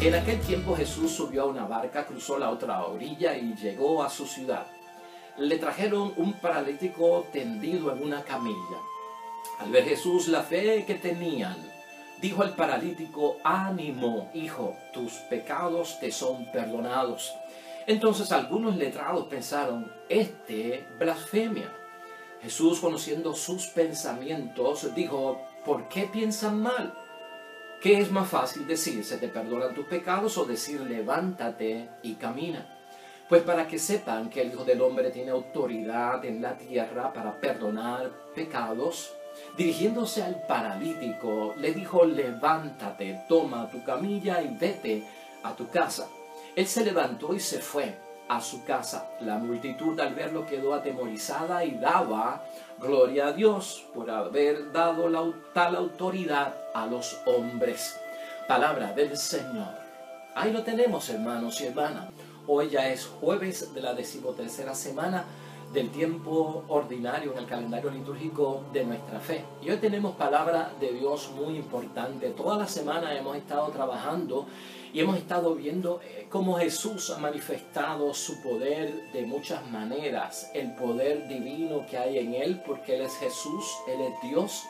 En aquel tiempo Jesús subió a una barca, cruzó la otra orilla y llegó a su ciudad. Le trajeron un paralítico tendido en una camilla. Al ver Jesús la fe que tenían, dijo al paralítico: ánimo, hijo, tus pecados te son perdonados. Entonces algunos letrados pensaron: este blasfemia. Jesús, conociendo sus pensamientos, dijo: ¿por qué piensan mal? ¿Qué es más fácil decir: se te perdonan tus pecados, o decir: levántate y camina? Pues para que sepan que el Hijo del Hombre tiene autoridad en la tierra para perdonar pecados, dirigiéndose al paralítico, le dijo: levántate, toma tu camilla y vete a tu casa. Él se levantó y se fue a su casa. La multitud al verlo quedó atemorizada y daba gloria a Dios por haber dado tal autoridad a los hombres. Palabra del Señor. Ahí lo tenemos, hermanos y hermanas. Hoy ya es jueves de la 13ª semana del tiempo ordinario en el calendario litúrgico de nuestra fe. Y hoy tenemos palabra de Dios muy importante. Toda la semana hemos estado trabajando y hemos estado viendo cómo Jesús ha manifestado su poder de muchas maneras. El poder divino que hay en Él, porque Él es Jesús, Él es Dios.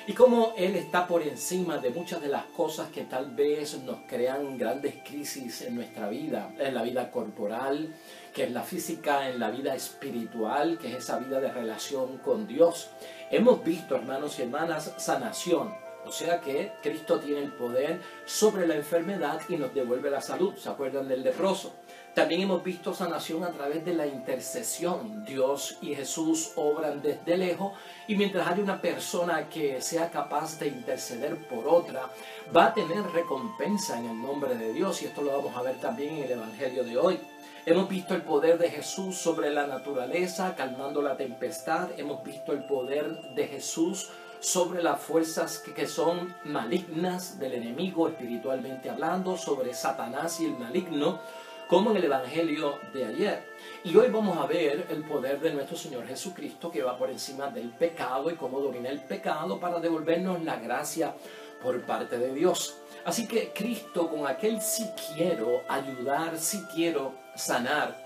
Y cómo Él está por encima de muchas de las cosas que tal vez nos crean grandes crisis en nuestra vida, en la vida corporal, que es la física, en la vida espiritual, que es esa vida de relación con Dios. Hemos visto, hermanos y hermanas, sanación. O sea que Cristo tiene el poder sobre la enfermedad y nos devuelve la salud. ¿Se acuerdan del leproso? También hemos visto sanación a través de la intercesión. Dios y Jesús obran desde lejos, y mientras haya una persona que sea capaz de interceder por otra, va a tener recompensa en el nombre de Dios, y esto lo vamos a ver también en el Evangelio de hoy. Hemos visto el poder de Jesús sobre la naturaleza, calmando la tempestad. Hemos visto el poder de Jesús sobre las fuerzas que son malignas del enemigo, espiritualmente hablando, sobre Satanás y el maligno, como en el Evangelio de ayer. Y hoy vamos a ver el poder de nuestro Señor Jesucristo, que va por encima del pecado, y cómo domina el pecado para devolvernos la gracia por parte de Dios. Así que Cristo, con aquel "si quiero ayudar, si quiero sanar",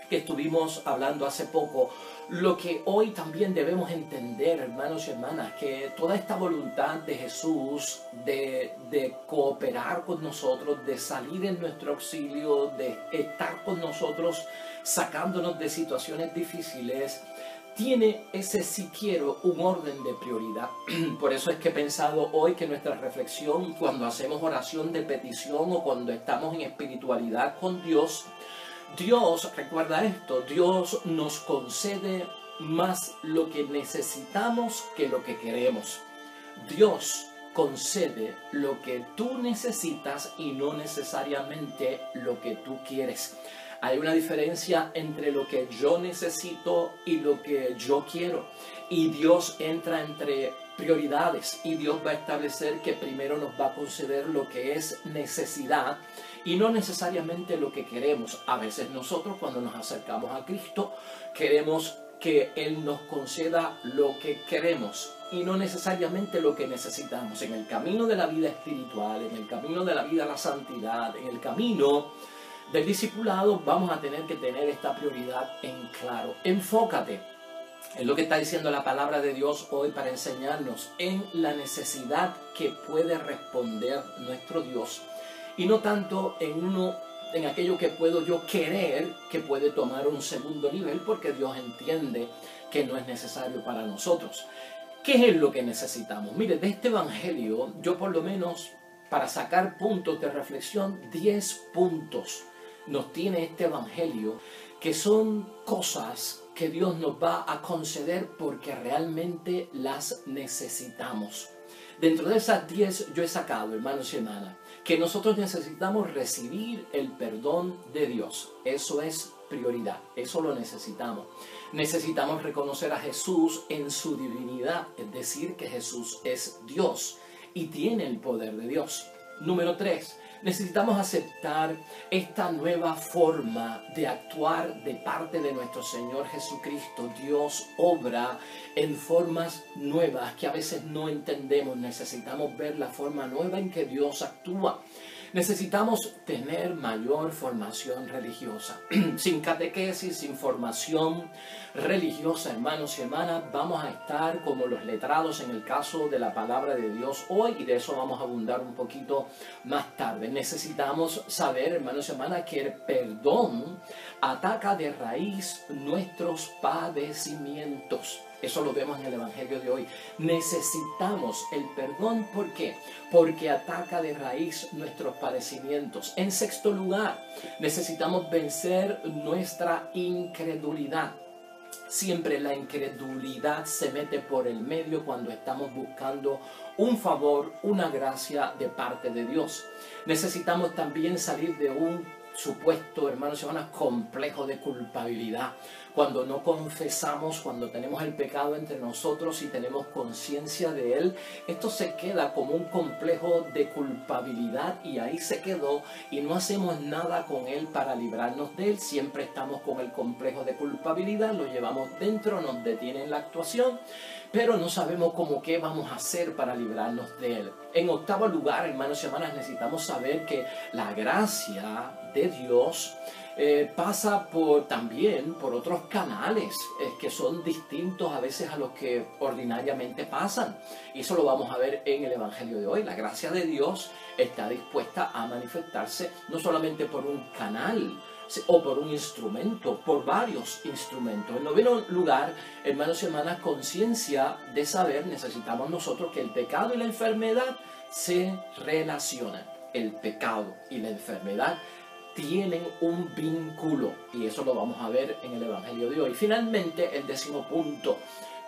que estuvimos hablando hace poco, lo que hoy también debemos entender, hermanos y hermanas, que toda esta voluntad de Jesús de cooperar con nosotros, de salir en nuestro auxilio, de estar con nosotros sacándonos de situaciones difíciles, tiene ese "si quiero" un orden de prioridad. Por eso es que he pensado hoy que nuestra reflexión, cuando hacemos oración de petición o cuando estamos en espiritualidad con Dios, recuerda esto, Dios nos concede más lo que necesitamos que lo que queremos. Dios concede lo que tú necesitas y no necesariamente lo que tú quieres. Hay una diferencia entre lo que yo necesito y lo que yo quiero. Y Dios entra entre prioridades, y Dios va a establecer que primero nos va a conceder lo que es necesidad y no necesariamente lo que queremos. A veces nosotros, cuando nos acercamos a Cristo, queremos que Él nos conceda lo que queremos y no necesariamente lo que necesitamos. En el camino de la vida espiritual, en el camino de la vida a la santidad, en el camino del discipulado, vamos a tener que tener esta prioridad en claro. Enfócate, es lo que está diciendo la palabra de Dios hoy para enseñarnos, en la necesidad que puede responder nuestro Dios, y no tanto en aquello que puedo yo querer, que puede tomar un segundo nivel, porque Dios entiende que no es necesario para nosotros. ¿Qué es lo que necesitamos? Mire, de este Evangelio, yo por lo menos, para sacar puntos de reflexión, 10 puntos nos tiene este Evangelio, que son cosas que Dios nos va a conceder porque realmente las necesitamos. Dentro de esas 10 yo he sacado, hermanos y hermanas, que nosotros necesitamos recibir el perdón de Dios. Eso es prioridad, eso lo necesitamos. Necesitamos reconocer a Jesús en su divinidad, es decir, que Jesús es Dios y tiene el poder de Dios. Número 3, necesitamos aceptar esta nueva forma de actuar de parte de nuestro Señor Jesucristo. Dios obra en formas nuevas que a veces no entendemos. Necesitamos ver la forma nueva en que Dios actúa. Necesitamos tener mayor formación religiosa. Sin catequesis, sin formación religiosa, hermanos y hermanas, vamos a estar como los letrados en el caso de la palabra de Dios hoy, y de eso vamos a abundar un poquito más tarde. Necesitamos saber, hermanos y hermanas, que el perdón ataca de raíz nuestros padecimientos. Eso lo vemos en el Evangelio de hoy. Necesitamos el perdón, ¿por qué? Porque ataca de raíz nuestros padecimientos. En sexto lugar, necesitamos vencer nuestra incredulidad. Siempre la incredulidad se mete por el medio cuando estamos buscando un favor, una gracia de parte de Dios. Necesitamos también salir de un supuesto, hermanos y hermanas, complejo de culpabilidad. Cuando no confesamos, cuando tenemos el pecado entre nosotros y tenemos conciencia de él, esto se queda como un complejo de culpabilidad y ahí se quedó y no hacemos nada con él para librarnos de él. Siempre estamos con el complejo de culpabilidad, lo llevamos dentro, nos detiene en la actuación, pero no sabemos cómo qué vamos a hacer para librarnos de él. En octavo lugar, hermanos y hermanas, necesitamos saber que la gracia de Dios pasa también por otros canales que son distintos a veces a los que ordinariamente pasan. Y eso lo vamos a ver en el Evangelio de hoy. La gracia de Dios está dispuesta a manifestarse no solamente por un canal o por un instrumento, por varios instrumentos. En noveno lugar, hermanos y hermanas, conciencia de saber, necesitamos nosotros que el pecado y la enfermedad se relacionan. El pecado y la enfermedad tienen un vínculo y eso lo vamos a ver en el Evangelio de hoy. Finalmente, el décimo punto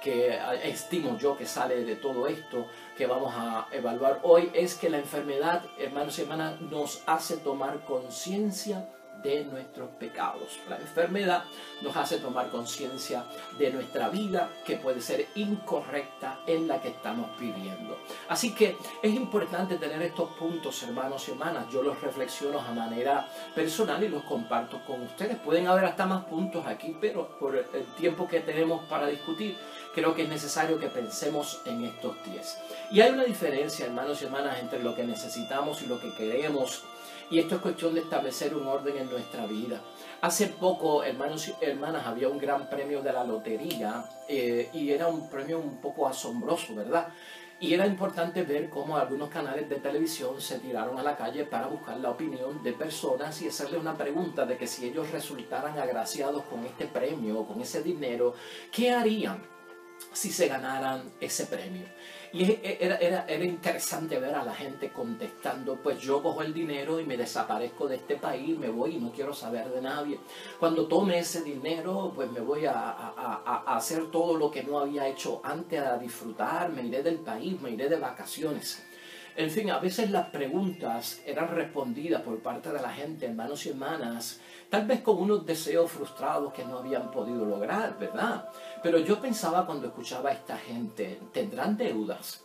que estimo yo que sale de todo esto que vamos a evaluar hoy es que la enfermedad, hermanos y hermanas, nos hace tomar conciencia de nuestros pecados. La enfermedad nos hace tomar conciencia de nuestra vida que puede ser incorrecta en la que estamos viviendo. Así que es importante tener estos puntos, hermanos y hermanas. Yo los reflexiono a manera personal y los comparto con ustedes. Pueden haber hasta más puntos aquí, pero por el tiempo que tenemos para discutir, creo que es necesario que pensemos en estos 10. Y hay una diferencia, hermanos y hermanas, entre lo que necesitamos y lo que queremos. Y esto es cuestión de establecer un orden en nuestra vida. Hace poco, hermanos y hermanas, había un gran premio de la lotería y era un premio un poco asombroso, ¿verdad? Y era importante ver cómo algunos canales de televisión se tiraron a la calle para buscar la opinión de personas y hacerle una pregunta de que si ellos resultaran agraciados con este premio o con ese dinero, ¿qué harían si se ganaran ese premio? Y era interesante ver a la gente contestando, pues yo cojo el dinero y me desaparezco de este país, me voy y no quiero saber de nadie. Cuando tome ese dinero, pues me voy a hacer todo lo que no había hecho antes, a disfrutar, me iré del país, me iré de vacaciones. En fin, a veces las preguntas eran respondidas por parte de la gente, hermanos y hermanas, tal vez con unos deseos frustrados que no habían podido lograr, ¿verdad? Pero yo pensaba cuando escuchaba a esta gente, ¿tendrán deudas?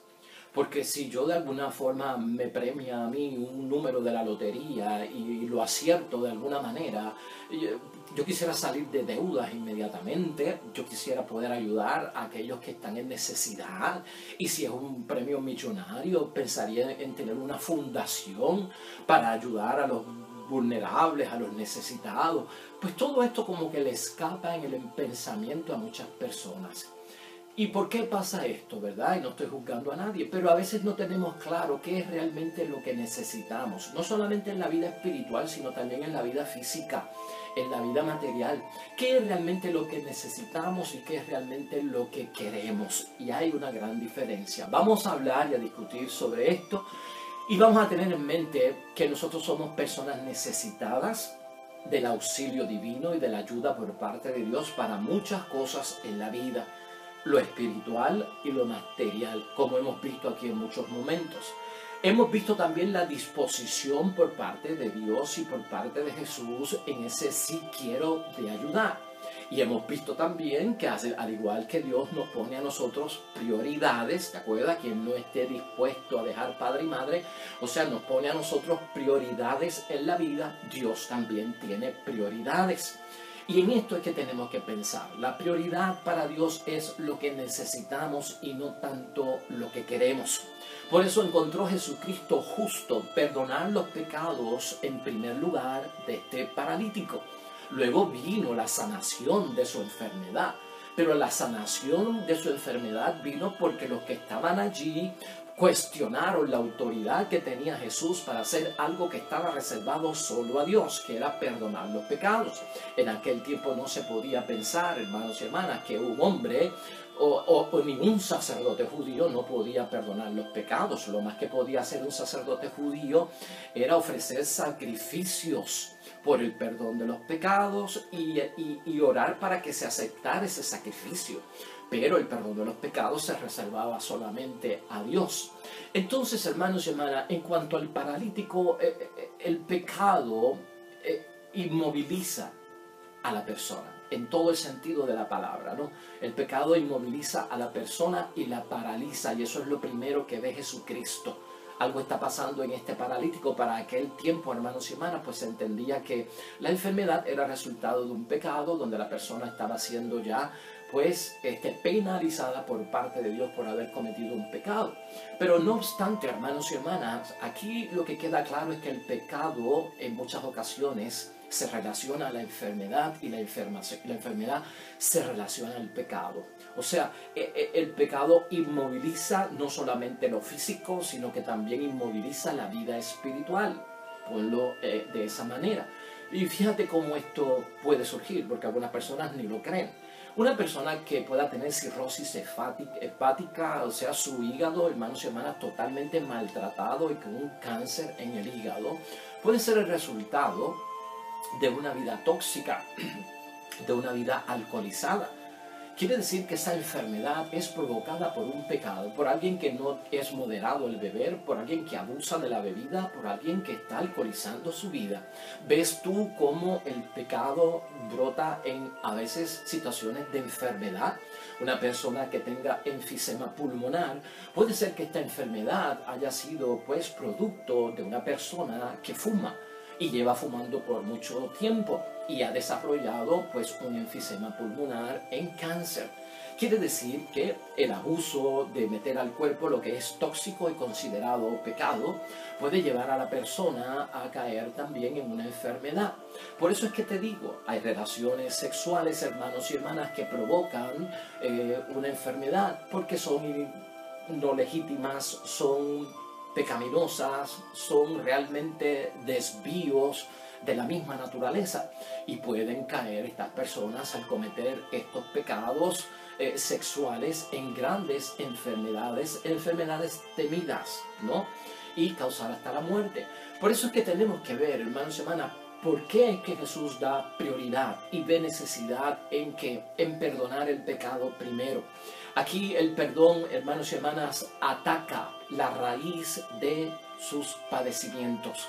Porque si yo de alguna forma me premia a mí un número de la lotería y lo acierto de alguna manera, yo quisiera salir de deudas inmediatamente, yo quisiera poder ayudar a aquellos que están en necesidad, y si es un premio millonario, pensaría en tener una fundación para ayudar a los vulnerables, a los necesitados. Pues todo esto como que le escapa en el pensamiento a muchas personas. ¿Y por qué pasa esto, verdad? Y no estoy juzgando a nadie, pero a veces no tenemos claro qué es realmente lo que necesitamos, no solamente en la vida espiritual, sino también en la vida física, en la vida material. ¿Qué es realmente lo que necesitamos y qué es realmente lo que queremos? Y hay una gran diferencia. Vamos a hablar y a discutir sobre esto y vamos a tener en mente que nosotros somos personas necesitadas del auxilio divino y de la ayuda por parte de Dios para muchas cosas en la vida, lo espiritual y lo material, como hemos visto aquí en muchos momentos. Hemos visto también la disposición por parte de Dios y por parte de Jesús en ese sí quiero de ayudar. Y hemos visto también que al igual que Dios nos pone a nosotros prioridades, ¿te acuerdas? Quien no esté dispuesto a dejar padre y madre, o sea, nos pone a nosotros prioridades en la vida, Dios también tiene prioridades. Y en esto es que tenemos que pensar. La prioridad para Dios es lo que necesitamos y no tanto lo que queremos. Por eso encontró Jesucristo justo perdonar los pecados en primer lugar de este paralítico. Luego vino la sanación de su enfermedad. Pero la sanación de su enfermedad vino porque los que estaban allí cuestionaron la autoridad que tenía Jesús para hacer algo que estaba reservado solo a Dios, que era perdonar los pecados. En aquel tiempo no se podía pensar, hermanos y hermanas, que un hombre o ningún sacerdote judío no podía perdonar los pecados. Lo más que podía hacer un sacerdote judío era ofrecer sacrificios por el perdón de los pecados y orar para que se aceptara ese sacrificio. Pero el perdón de los pecados se reservaba solamente a Dios. Entonces, hermanos y hermanas, en cuanto al paralítico, el pecado inmoviliza a la persona, en todo el sentido de la palabra, ¿no? El pecado inmoviliza a la persona y la paraliza, y eso es lo primero que ve Jesucristo. Algo está pasando en este paralítico. Para aquel tiempo, hermanos y hermanas, pues se entendía que la enfermedad era resultado de un pecado donde la persona estaba siendo ya pues penalizada por parte de Dios por haber cometido un pecado. Pero no obstante, hermanos y hermanas, aquí lo que queda claro es que el pecado en muchas ocasiones se relaciona a la enfermedad y la enfermedad se relaciona al pecado. O sea, el pecado inmoviliza no solamente lo físico, sino que también inmoviliza la vida espiritual. Ponlo de esa manera. Y fíjate cómo esto puede surgir, porque algunas personas ni lo creen. Una persona que pueda tener cirrosis hepática, o sea, su hígado, hermanos y hermanas, totalmente maltratado y con un cáncer en el hígado, puede ser el resultado de una vida tóxica, de una vida alcoholizada. Quiere decir que esa enfermedad es provocada por un pecado, por alguien que no es moderado el beber, por alguien que abusa de la bebida, por alguien que está alcoholizando su vida. ¿Ves tú cómo el pecado brota en a veces situaciones de enfermedad? Una persona que tenga enfisema pulmonar, puede ser que esta enfermedad haya sido pues producto de una persona que fuma y lleva fumando por mucho tiempo y ha desarrollado pues un enfisema pulmonar en cáncer. Quiere decir que el abuso de meter al cuerpo lo que es tóxico y considerado pecado puede llevar a la persona a caer también en una enfermedad. Por eso es que te digo, hay relaciones sexuales, hermanos y hermanas, que provocan una enfermedad porque son no legítimas, son pecaminosas, son realmente desvíos de la misma naturaleza y pueden caer estas personas al cometer estos pecados sexuales en grandes enfermedades temidas, ¿no? Y causar hasta la muerte. Por eso es que tenemos que ver, hermanos y hermanas, ¿por qué es que Jesús da prioridad y ve necesidad en perdonar el pecado primero? Aquí el perdón, hermanos y hermanas, ataca la raíz de sus padecimientos.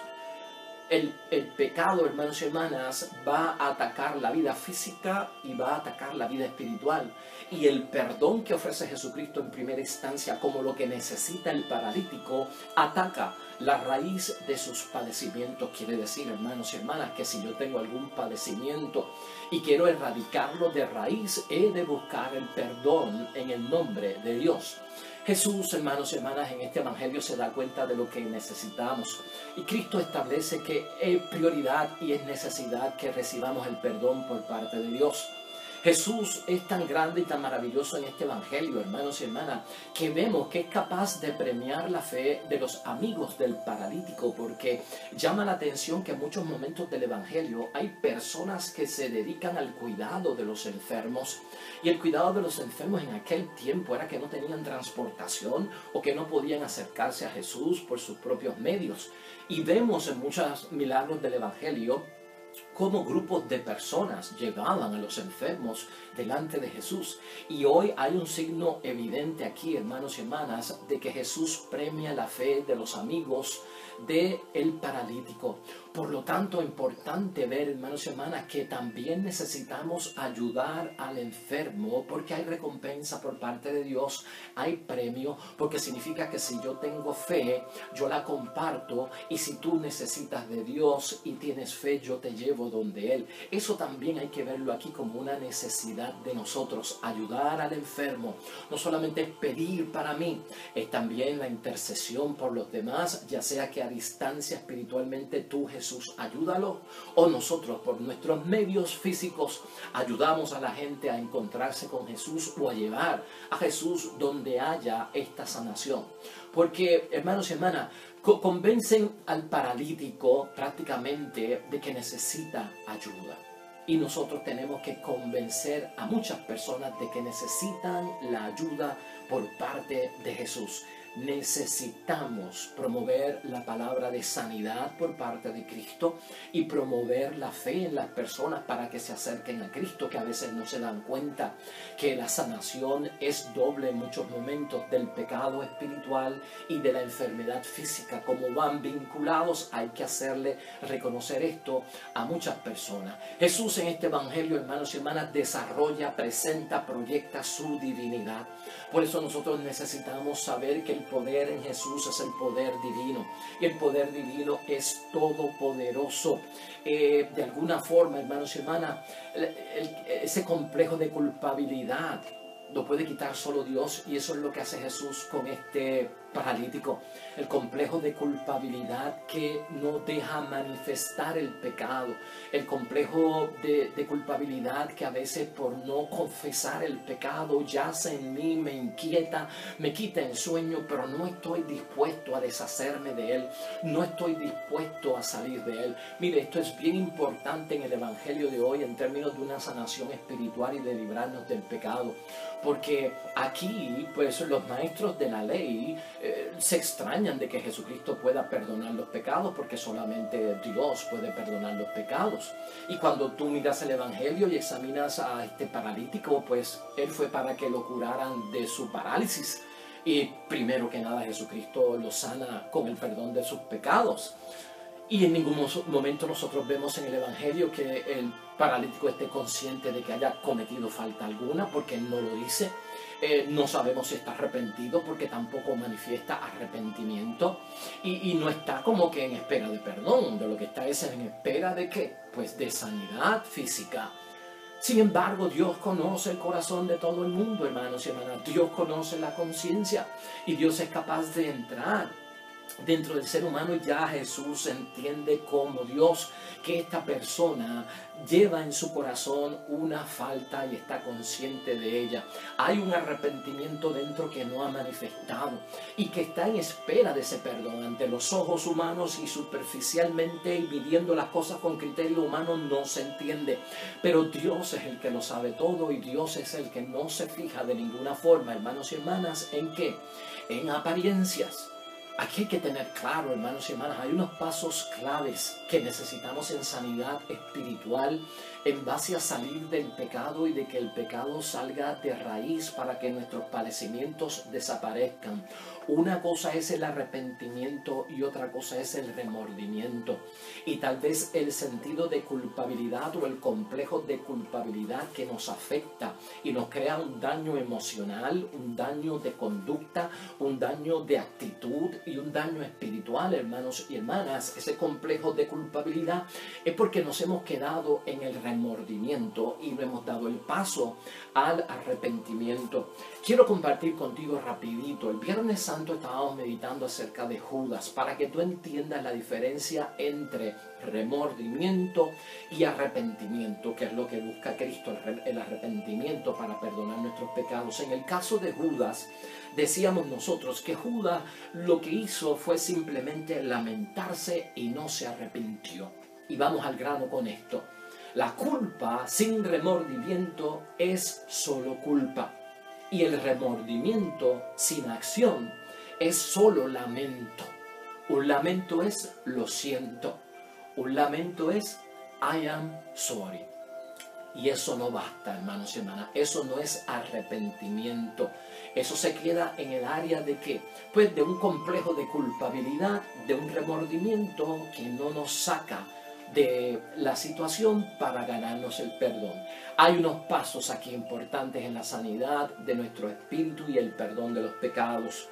El pecado, hermanos y hermanas, va a atacar la vida física y va a atacar la vida espiritual. Y el perdón que ofrece Jesucristo en primera instancia como lo que necesita el paralítico, ataca la raíz de sus padecimientos. Quiere decir, hermanos y hermanas, que si yo tengo algún padecimiento y quiero erradicarlo de raíz, he de buscar el perdón en el nombre de Dios. Jesús, hermanos y hermanas, en este evangelio se da cuenta de lo que necesitamos y Cristo establece que es prioridad y es necesidad que recibamos el perdón por parte de Dios. Jesús es tan grande y tan maravilloso en este evangelio, hermanos y hermanas, que vemos que es capaz de premiar la fe de los amigos del paralítico, porque llama la atención que en muchos momentos del evangelio hay personas que se dedican al cuidado de los enfermos, y el cuidado de los enfermos en aquel tiempo era que no tenían transportación o que no podían acercarse a Jesús por sus propios medios. Y vemos en muchos milagros del evangelio cómo grupos de personas llevaban a los enfermos delante de Jesús. Y hoy hay un signo evidente aquí, hermanos y hermanas, de que Jesús premia la fe de los amigos del paralítico. Por lo tanto, es importante ver, hermanos y hermanas, que también necesitamos ayudar al enfermo porque hay recompensa por parte de Dios, hay premio, porque significa que si yo tengo fe, yo la comparto, y si tú necesitas de Dios y tienes fe, yo te llevo donde Él. Eso también hay que verlo aquí como una necesidad de nosotros, ayudar al enfermo. No solamente es pedir para mí, es también la intercesión por los demás, ya sea que a distancia espiritualmente tú, Jesús, ayúdalo, o nosotros por nuestros medios físicos ayudamos a la gente a encontrarse con Jesús o a llevar a Jesús donde haya esta sanación. Porque, hermanos y hermanas, convencen al paralítico prácticamente de que necesita ayuda. Y nosotros tenemos que convencer a muchas personas de que necesitan la ayuda por parte de Jesús. Necesitamos promover la palabra de sanidad por parte de Cristo y promover la fe en las personas para que se acerquen a Cristo, que a veces no se dan cuenta que la sanación es doble en muchos momentos del pecado espiritual y de la enfermedad física. Como van vinculados, hay que hacerle reconocer esto a muchas personas. Jesús en este evangelio, hermanos y hermanas, desarrolla, presenta, proyecta su divinidad. Por eso nosotros necesitamos saber que el poder en Jesús es el poder divino. Y el poder divino es todopoderoso. De alguna forma, hermanos y hermanas, ese complejo de culpabilidad lo puede quitar solo Dios, y eso es lo que hace Jesús con este paralítico. El complejo de culpabilidad que no deja manifestar el pecado, el complejo de culpabilidad que a veces por no confesar el pecado yace en mí, me inquieta, me quita el sueño, pero no estoy dispuesto a deshacerme de él, no estoy dispuesto a salir de él. Mire, esto es bien importante en el evangelio de hoy en términos de una sanación espiritual y de librarnos del pecado. Porque aquí, pues, los maestros de la ley se extrañan de que Jesucristo pueda perdonar los pecados, porque solamente Dios puede perdonar los pecados. Y cuando tú miras el Evangelio y examinas a este paralítico, pues él fue para que lo curaran de su parálisis. Y primero que nada, Jesucristo lo sana con el perdón de sus pecados. Y en ningún momento nosotros vemos en el Evangelio que el paralítico esté consciente de que haya cometido falta alguna, porque él no lo dice. No sabemos si está arrepentido, porque tampoco manifiesta arrepentimiento. Y no está como que en espera de perdón. De lo que está es en espera de ¿qué? Pues de sanidad física. Sin embargo, Dios conoce el corazón de todo el mundo, hermanos y hermanas. Dios conoce la conciencia, y Dios es capaz de entrar dentro del ser humano. Y ya Jesús entiende como Dios que esta persona lleva en su corazón una falta y está consciente de ella. Hay un arrepentimiento dentro que no ha manifestado y que está en espera de ese perdón. Ante los ojos humanos y superficialmente y midiendo las cosas con criterio humano no se entiende, pero Dios es el que lo sabe todo, y Dios es el que no se fija de ninguna forma, hermanos y hermanas, ¿en qué? En apariencias. Aquí hay que tener claro, hermanos y hermanas, hay unos pasos claves que necesitamos en sanidad espiritual en base a salir del pecado y de que el pecado salga de raíz para que nuestros padecimientos desaparezcan. Una cosa es el arrepentimiento y otra cosa es el remordimiento. Y tal vez el sentido de culpabilidad o el complejo de culpabilidad que nos afecta y nos crea un daño emocional, un daño de conducta, un daño de actitud y un daño espiritual, hermanos y hermanas. Ese complejo de culpabilidad es porque nos hemos quedado en el remordimiento y no hemos dado el paso al arrepentimiento. Quiero compartir contigo rapidito. El Viernes Santo estábamos meditando acerca de Judas para que tú entiendas la diferencia entre remordimiento y arrepentimiento, que es lo que busca Cristo, el arrepentimiento para perdonar nuestros pecados. En el caso de Judas, decíamos nosotros que Judas lo que hizo fue simplemente lamentarse y no se arrepintió. Y vamos al grano con esto. La culpa sin remordimiento es solo culpa. Y el remordimiento sin acción es solo lamento. Un lamento es lo siento. Un lamento es I am sorry. Y eso no basta, hermanos y hermanas. Eso no es arrepentimiento. Eso se queda en el área de qué? Pues de un complejo de culpabilidad, de un remordimiento que no nos saca de la situación para ganarnos el perdón. Hay unos pasos aquí importantes en la sanidad de nuestro espíritu y el perdón de los pecados.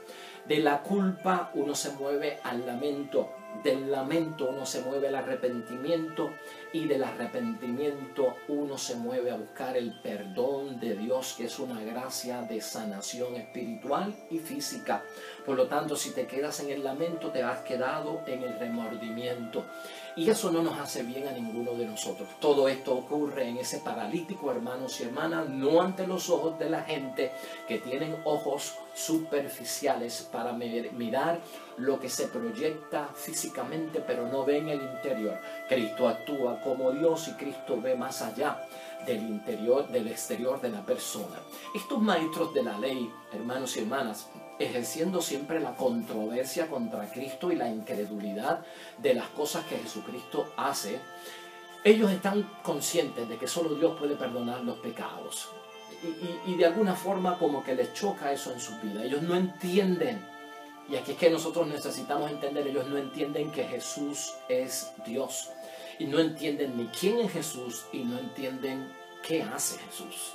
De la culpa uno se mueve al lamento, del lamento uno se mueve al arrepentimiento y del arrepentimiento uno se mueve a buscar el perdón de Dios, que es una gracia de sanación espiritual y física. Por lo tanto, si te quedas en el lamento, te has quedado en el remordimiento. Y eso no nos hace bien a ninguno de nosotros. Todo esto ocurre en ese paralítico, hermanos y hermanas, no ante los ojos de la gente que tienen ojos superficiales para mirar lo que se proyecta físicamente, pero no ven el interior. Cristo actúa como Dios y Cristo ve más allá del interior, del exterior de la persona. Estos maestros de la ley, hermanos y hermanas, ejerciendo siempre la controversia contra Cristo y la incredulidad de las cosas que Jesucristo hace, ellos están conscientes de que solo Dios puede perdonar los pecados. Y de alguna forma como que les choca eso en su vida. Ellos no entienden, y aquí es que nosotros necesitamos entender, ellos no entienden que Jesús es Dios. Y no entienden ni quién es Jesús y no entienden qué hace Jesús.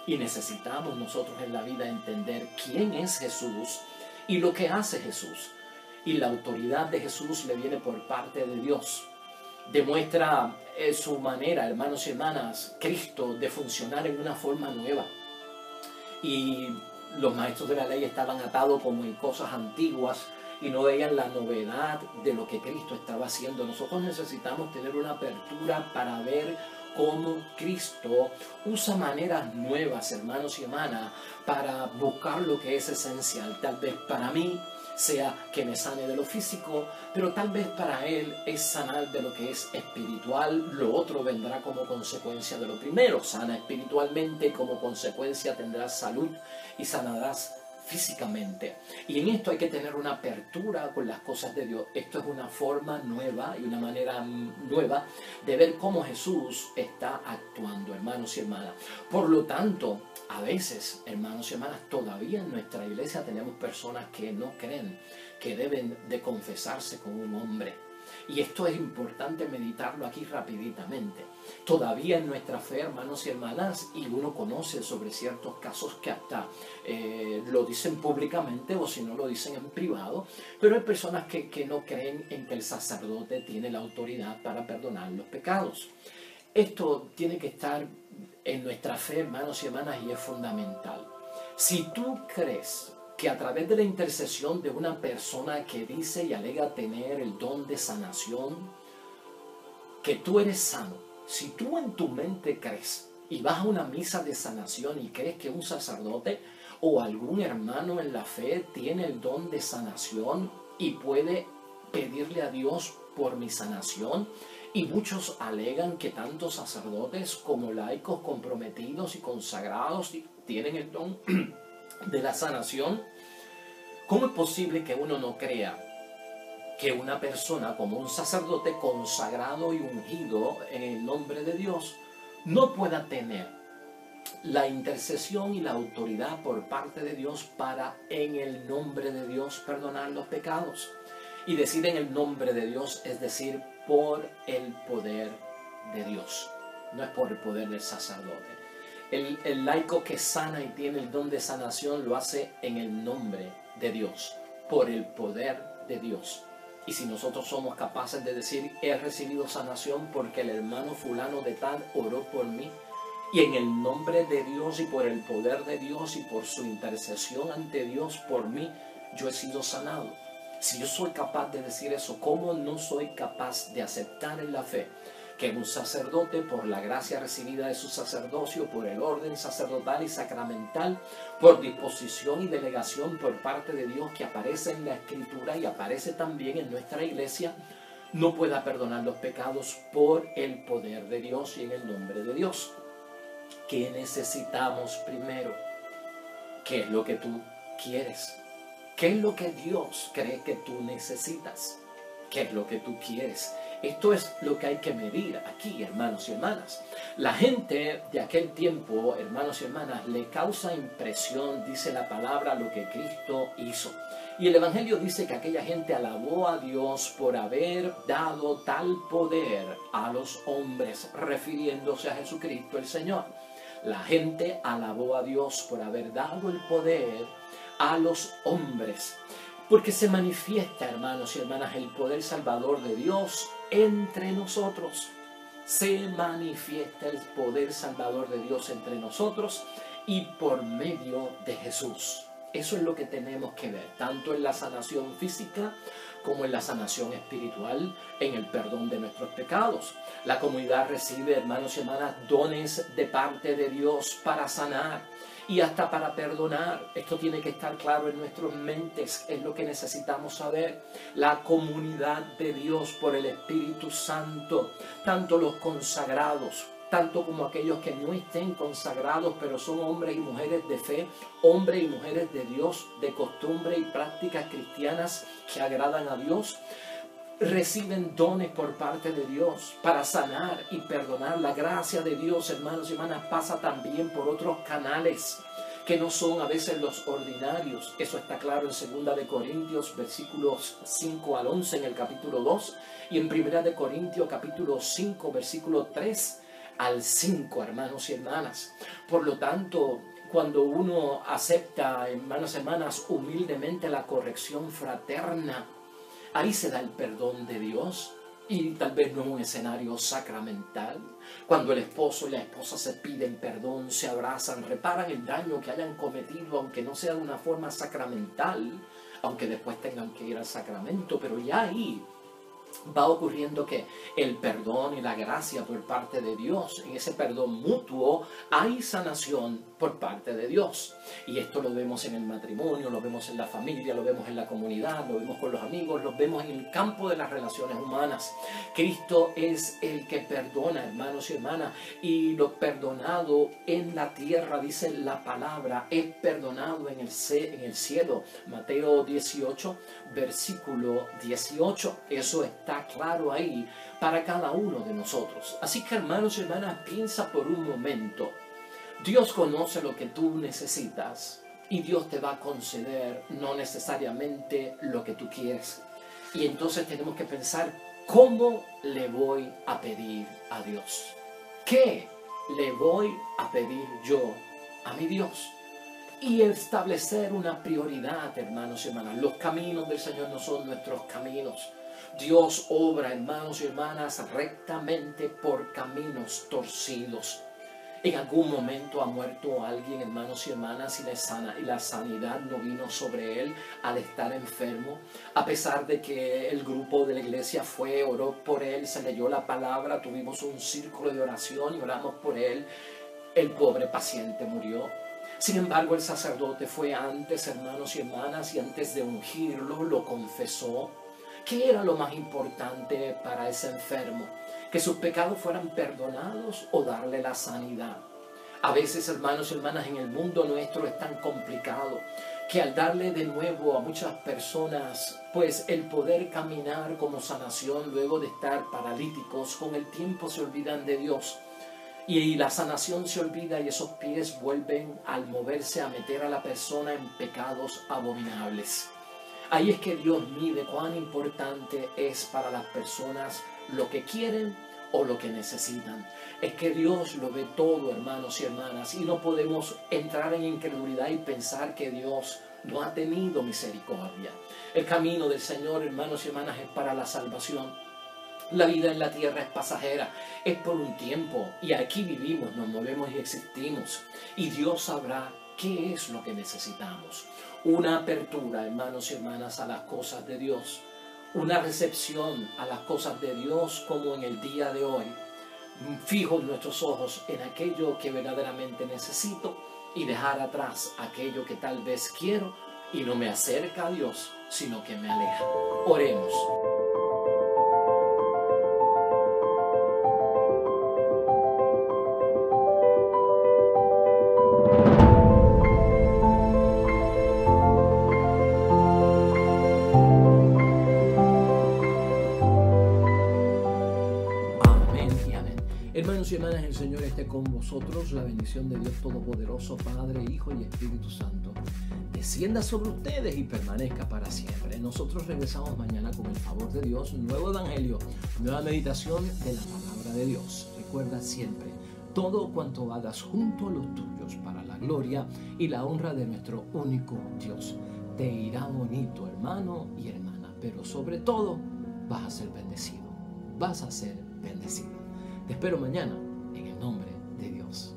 Y necesitamos nosotros en la vida entender quién es Jesús y lo que hace Jesús. Y la autoridad de Jesús le viene por parte de Dios. Demuestra su manera, hermanos y hermanas, Cristo, de funcionar en una forma nueva. Y los maestros de la ley estaban atados como en cosas antiguas y no veían la novedad de lo que Cristo estaba haciendo. Nosotros necesitamos tener una apertura para ver cómo Cristo usa maneras nuevas, hermanos y hermanas, para buscar lo que es esencial. Tal vez para mí sea que me sane de lo físico, pero tal vez para Él es sanar de lo que es espiritual. Lo otro vendrá como consecuencia de lo primero. Sana espiritualmente y como consecuencia tendrás salud y sanarás físicamente. Y en esto hay que tener una apertura con las cosas de Dios. Esto es una forma nueva y una manera nueva de ver cómo Jesús está actuando, hermanos y hermanas. Por lo tanto, a veces, hermanos y hermanas, todavía en nuestra iglesia tenemos personas que no creen que deben de confesarse con un hombre. Y esto es importante meditarlo aquí rapiditamente. Todavía en nuestra fe, hermanos y hermanas, y uno conoce sobre ciertos casos que hasta lo dicen públicamente o si no lo dicen en privado, pero hay personas que no creen en que el sacerdote tiene la autoridad para perdonar los pecados. Esto tiene que estar en nuestra fe, hermanos y hermanas, y es fundamental. Si tú crees que a través de la intercesión de una persona que dice y alega tener el don de sanación, que tú eres sano, si tú en tu mente crees y vas a una misa de sanación y crees que un sacerdote o algún hermano en la fe tiene el don de sanación y puede pedirle a Dios por mi sanación, y muchos alegan que tanto sacerdotes como laicos comprometidos y consagrados tienen el don de la sanación, ¿cómo es posible que uno no crea que una persona como un sacerdote consagrado y ungido en el nombre de Dios no pueda tener la intercesión y la autoridad por parte de Dios para en el nombre de Dios perdonar los pecados? Y decir en el nombre de Dios es decir por el poder de Dios, no es por el poder del sacerdote. El laico que sana y tiene el don de sanación lo hace en el nombre de Dios, por el poder de Dios. Y si nosotros somos capaces de decir, he recibido sanación porque el hermano fulano de tal oró por mí, y en el nombre de Dios y por el poder de Dios y por su intercesión ante Dios por mí, yo he sido sanado. Si yo soy capaz de decir eso, ¿cómo no soy capaz de aceptar en la fe que un sacerdote, por la gracia recibida de su sacerdocio, por el orden sacerdotal y sacramental, por disposición y delegación por parte de Dios que aparece en la Escritura y aparece también en nuestra iglesia, no pueda perdonar los pecados por el poder de Dios y en el nombre de Dios? ¿Qué necesitamos primero? ¿Qué es lo que tú quieres? ¿Qué es lo que Dios cree que tú necesitas? ¿Qué es lo que tú quieres? Esto es lo que hay que medir aquí, hermanos y hermanas. La gente de aquel tiempo, hermanos y hermanas, le causa impresión, dice la palabra, lo que Cristo hizo. Y el Evangelio dice que aquella gente alabó a Dios por haber dado tal poder a los hombres, refiriéndose a Jesucristo el Señor. La gente alabó a Dios por haber dado el poder a los hombres. Porque se manifiesta, hermanos y hermanas, el poder salvador de Dios entre nosotros. Se manifiesta el poder salvador de Dios entre nosotros y por medio de Jesús. Eso es lo que tenemos que ver, tanto en la sanación física como en la sanación espiritual, en el perdón de nuestros pecados. La comunidad recibe, hermanos y hermanas, dones de parte de Dios para sanar y hasta para perdonar. Esto tiene que estar claro en nuestras mentes, es lo que necesitamos saber. La comunidad de Dios por el Espíritu Santo, tanto los consagrados, tanto como aquellos que no estén consagrados, pero son hombres y mujeres de fe, hombres y mujeres de Dios, de costumbre y prácticas cristianas que agradan a Dios, reciben dones por parte de Dios para sanar y perdonar. La gracia de Dios, hermanos y hermanas, pasa también por otros canales que no son a veces los ordinarios. Eso está claro en 2 de Corintios, versículos 5 al 11 en el capítulo 2, y en 1 de Corintios, capítulo 5, versículo 3 al 5, hermanos y hermanas. Por lo tanto, cuando uno acepta, hermanos y hermanas, humildemente la corrección fraterna, ahí se da el perdón de Dios. Y tal vez no en un escenario sacramental, cuando el esposo y la esposa se piden perdón, se abrazan, reparan el daño que hayan cometido, aunque no sea de una forma sacramental, aunque después tengan que ir al sacramento, pero ya ahí va ocurriendo que el perdón y la gracia por parte de Dios, en ese perdón mutuo hay sanación por parte de Dios. Y esto lo vemos en el matrimonio, lo vemos en la familia, lo vemos en la comunidad, lo vemos con los amigos, lo vemos en el campo de las relaciones humanas. Cristo es el que perdona, hermanos y hermanas, y lo perdonado en la tierra, dice la palabra, es perdonado en el cielo. Mateo 18, versículo 18. Eso está claro ahí para cada uno de nosotros. Así que, hermanos y hermanas, piensa por un momento. Dios conoce lo que tú necesitas y Dios te va a conceder no necesariamente lo que tú quieres. Y entonces tenemos que pensar, ¿cómo le voy a pedir a Dios? ¿Qué le voy a pedir yo a mi Dios? Y establecer una prioridad, hermanos y hermanas. Los caminos del Señor no son nuestros caminos. Dios obra, hermanos y hermanas, rectamente por caminos torcidos. En algún momento ha muerto alguien, hermanos y hermanas, y la sanidad no vino sobre él al estar enfermo. A pesar de que el grupo de la iglesia fue, oró por él, se leyó la palabra, tuvimos un círculo de oración y oramos por él, el pobre paciente murió. Sin embargo, el sacerdote fue antes, hermanos y hermanas, y antes de ungirlo, lo confesó. ¿Qué era lo más importante para ese enfermo? Que sus pecados fueran perdonados o darle la sanidad. A veces, hermanos y hermanas, en el mundo nuestro es tan complicado que al darle de nuevo a muchas personas, pues el poder caminar como sanación luego de estar paralíticos, con el tiempo se olvidan de Dios. Y la sanación se olvida y esos pies vuelven al moverse a meter a la persona en pecados abominables. Ahí es que Dios mide cuán importante es para las personas lo que quieren o lo que necesitan. Es que Dios lo ve todo, hermanos y hermanas, y no podemos entrar en incredulidad y pensar que Dios no ha tenido misericordia. El camino del Señor, hermanos y hermanas, es para la salvación. La vida en la tierra es pasajera, es por un tiempo, y aquí vivimos, nos movemos y existimos, y Dios sabrá qué es lo que necesitamos. Una apertura, hermanos y hermanas, a las cosas de Dios, una recepción a las cosas de Dios como en el día de hoy. Fijos nuestros ojos en aquello que verdaderamente necesito y dejar atrás aquello que tal vez quiero y no me acerca a Dios, sino que me aleja. Oremos. Hermanos y hermanas, el Señor esté con vosotros. La bendición de Dios Todopoderoso, Padre, Hijo y Espíritu Santo, descienda sobre ustedes y permanezca para siempre. Nosotros regresamos mañana con el favor de Dios, un nuevo evangelio, nueva meditación de la palabra de Dios. Recuerda siempre, todo cuanto hagas junto a los tuyos para la gloria y la honra de nuestro único Dios. Te irá bonito, hermano y hermana, pero sobre todo vas a ser bendecido. Vas a ser bendecido. Te espero mañana en el nombre de Dios.